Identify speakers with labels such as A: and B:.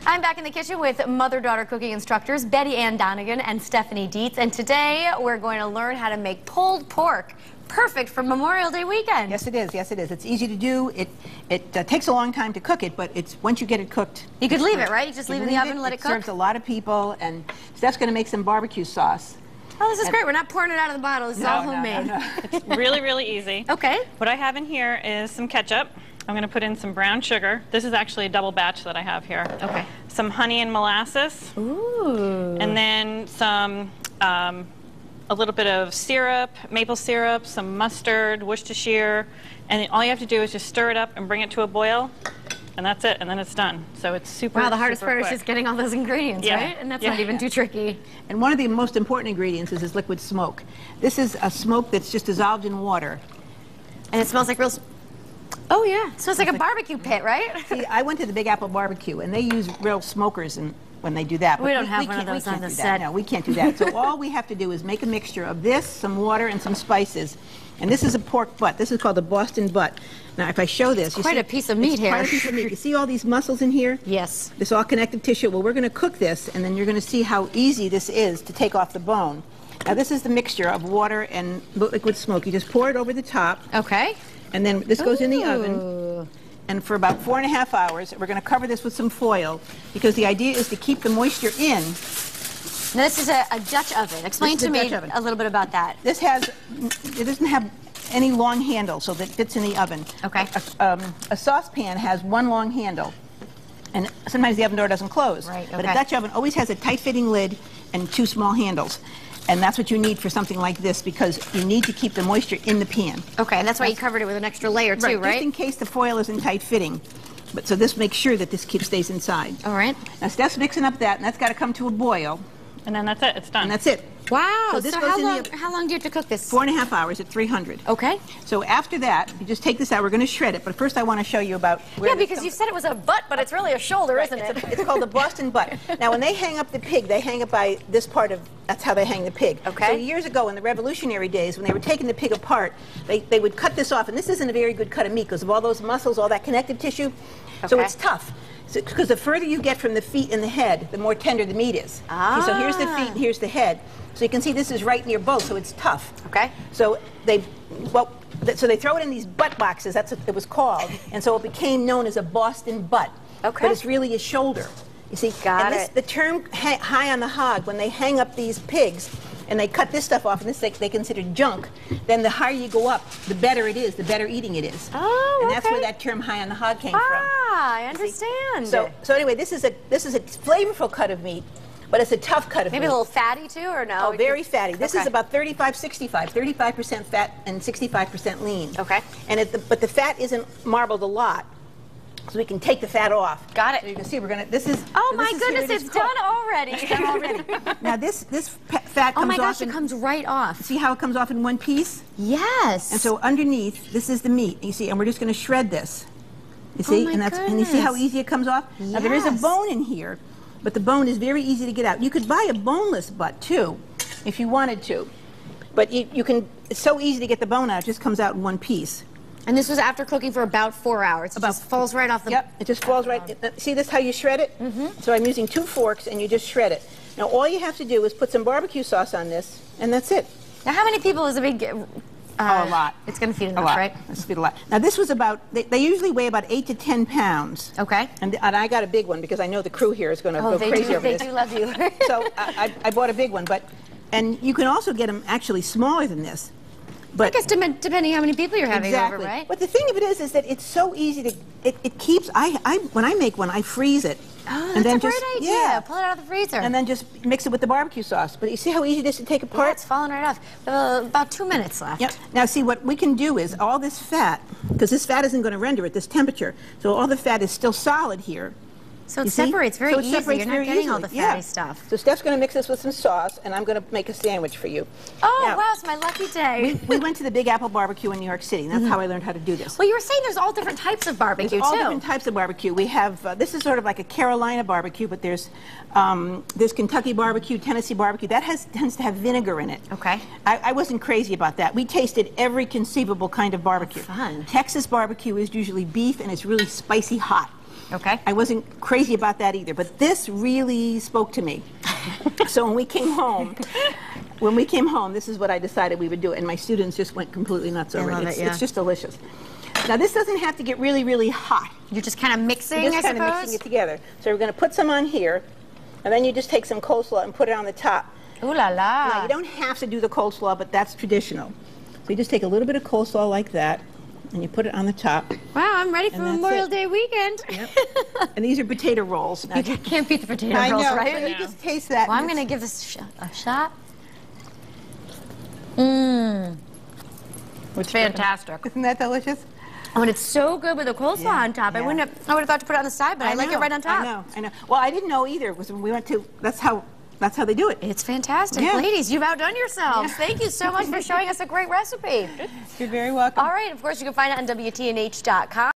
A: I'm back in the kitchen with mother-daughter cooking instructors Betty Ann Donegan and Stephanie Dietz, and today we're going to learn how to make pulled pork. Perfect for Memorial Day weekend.
B: Yes, it is. Yes, it is. It's easy to do. It takes a long time to cook it, but it's once you get it cooked.
A: You could leave it, right? You just leave it in the oven, let it cook.
B: It serves a lot of people, and Steph's going to make some barbecue sauce.
A: Oh, this is great. We're not pouring it out of the bottle. This is all homemade.
C: No. It's really, really easy.
A: Okay.
C: What I have in here is some ketchup. I'm going to put in some brown sugar. This is actually a double batch that I have here.
A: Okay.
C: Some honey and molasses.
A: Ooh.
C: And then some, a little bit of syrup, maple syrup, some mustard, Worcestershire, and then all you have to do is just stir it up and bring it to a boil, and that's it, and then it's done. So it's super,
A: wow, the hardest part
C: quick.
A: is just getting all those ingredients, right? And that's not even too tricky.
B: And one of the most important ingredients is this liquid smoke. This is a smoke that's just dissolved in water.
A: And it smells like real... Oh, yeah. It smells like a barbecue pit, right?
B: See, I went to the Big Apple Barbecue, and they use real smokers when they do that.
A: We don't have one of those on the set.
B: No, we can't do that. So all we have to do is make a mixture of this, some water, and some spices. And this is a pork butt. This is called the Boston butt. Now, if I show this, you see...
A: Quite a piece of meat here.
B: Quite a piece of meat. You see all these muscles in here?
A: Yes.
B: This all connective tissue. Well, we're going to cook this, and then you're going to see how easy this is to take off the bone. Now, this is the mixture of water and liquid smoke. You just pour it over the top.
A: Okay.
B: And then this goes in the oven. And for about 4.5 hours, we're going to cover this with some foil, because the idea is to keep the moisture in.
A: Now, this is a Dutch oven. Explain to me a little bit about that.
B: It doesn't have any long handle, so that it fits in the oven.
A: Okay.
B: A saucepan has one long handle, and sometimes the oven door doesn't close.
A: Right, okay.
B: But a Dutch oven always has a tight-fitting lid and two small handles. And that's what you need for something like this, because you need to keep the moisture in the pan.
A: Okay, and that's why you covered it with an extra layer too, right?
B: Just in case the foil isn't tight fitting. But so this makes sure that this stays inside.
A: All right.
B: Now Steph's mixing up that, and that's got to come to a boil.
C: And then that's it. It's done.
B: And that's it.
A: Wow.
B: So, this
A: so
B: goes
A: how long do you have to cook this?
B: 4.5 hours at 300.
A: Okay.
B: So after that, you just take this out. We're going to shred it, but first I want to show you about where
A: because you said it was a butt, but it's really a shoulder, isn't it?
B: It's called the Boston butt. Now, when they hang up the pig, they hang it by this part of, that's how they hang the pig.
A: Okay.
B: So years ago, in the Revolutionary days, when they were taking the pig apart, they would cut this off, and this isn't a very good cut of meat because of all those muscles, all that connective tissue. Okay. So it's tough. Because the further you get from the feet and the head, the more tender the meat is.
A: Ah.
B: So here's the feet and here's the head. So you can see this is right near both, so it's tough.
A: Okay.
B: So they throw it in these butt boxes, that's what it was called, and so it became known as a Boston butt.
A: Okay.
B: But it's really a shoulder. You see, the term high on the hog, when they hang up these pigs, and they cut this stuff off, and this they consider junk, then the higher you go up, the better it is, the better eating it is.
A: Oh,
B: and that's where that term high on the hog came from.
A: Ah, I understand.
B: So anyway, this is a flavorful cut of meat, but it's a tough cut of meat.
A: Maybe a little fatty too, or no?
B: Oh, very fatty. This is about 35-65, 35% fat and 65% lean.
A: Okay.
B: And but the fat isn't marbled a lot, so we can take the fat off.
A: Got it.
B: So you can see this is.
A: Oh my goodness, it's done already.
B: It's done already. Now this fat comes off.
A: Oh my gosh, it comes right off.
B: See how it comes off in one piece?
A: Yes.
B: And so underneath, this is the meat. You see, and we're just going to shred this. You see, and you see how easy it comes off.
A: Yes.
B: Now there is a bone in here, but the bone is very easy to get out. You could buy a boneless butt too, if you wanted to, but you can. It's so easy to get the bone out. It just comes out in one piece.
A: And this was after cooking for about 4 hours. It just falls right off the...
B: Yep, it just falls right... See this, how you shred it? Mm-hmm. So I'm using 2 forks, and you just shred it. Now, all you have to do is put some barbecue sauce on this, and that's it.
A: Now, how many people is a big...
B: a lot.
A: It's going to feed enough, right?
B: It's feed a lot. Now, this was about... They usually weigh about 8 to 10 pounds.
A: Okay.
B: And I got a big one, because I know the crew here is going to go crazy over this.
A: They do love you.
B: So I bought a big one, and you can also get them actually smaller than this. But
A: I guess depending how many people you're having over, right?
B: But the thing of it is that it's so easy to, it keeps, when I make one, I freeze it.
A: Oh,
B: and
A: that's
B: then
A: a great idea. Yeah. Pull it out of the freezer.
B: And then just mix it with the barbecue sauce. But you see how easy it is to take apart?
A: Yeah, it's falling right off. About 2 minutes left.
B: Yep. Now see, what we can do is all this fat, because this fat isn't going to render at this temperature, so all the fat is still solid here.
A: So it separates very easily. You're not getting all the fatty stuff.
B: So Steph's going to mix this with some sauce, and I'm going to make a sandwich for you.
A: Oh, now, wow, it's my lucky day.
B: We went to the Big Apple Barbecue in New York City, and that's how I learned how to do this.
A: Well, you were saying there's all different types of barbecue,
B: There's all different types of barbecue. We have, this is sort of like a Carolina barbecue, but there's Kentucky barbecue, Tennessee barbecue. That tends to have vinegar in it.
A: Okay.
B: I wasn't crazy about that. We tasted every conceivable kind of barbecue.
A: Fun.
B: Texas barbecue is usually beef, and it's really spicy hot.
A: Okay.
B: I wasn't crazy about that either, but this really spoke to me. So when we came home, this is what I decided we would do, and my students just went completely nuts over
A: love
B: it.
A: it, yeah.
B: It's just delicious. Now this doesn't have to get really, really hot.
A: You're just kind of mixing,
B: You're just
A: I
B: kind of
A: suppose?
B: mixing it together. So we're going to put some on here, and then you just take some coleslaw and put it on the top.
A: Ooh la la.
B: Now you don't have to do the coleslaw, but that's traditional. So you just take a little bit of coleslaw like that, and you put it on the top.
A: Wow, I'm ready for
B: And that's
A: Memorial
B: it.
A: Day weekend.
B: Yep. And these are potato rolls. Now,
A: You can't beat the potato
B: I
A: rolls,
B: know,
A: right?
B: so you just taste that.
A: Well, I'm
B: and
A: going to give this a shot. Mmm. It's fantastic.
B: Isn't that delicious?
A: Oh, and it's so good with the coleslaw on top. I
B: yeah.
A: would have thought to put it on the side, but I like it right on top.
B: I know. Well, I didn't know either. Because when we went to, that's how they do it.
A: It's fantastic.
B: Yeah.
A: Ladies, you've outdone yourselves. Thank you so much for showing us a great recipe.
B: You're very welcome.
A: All right, of course, you can find it on WTNH.com.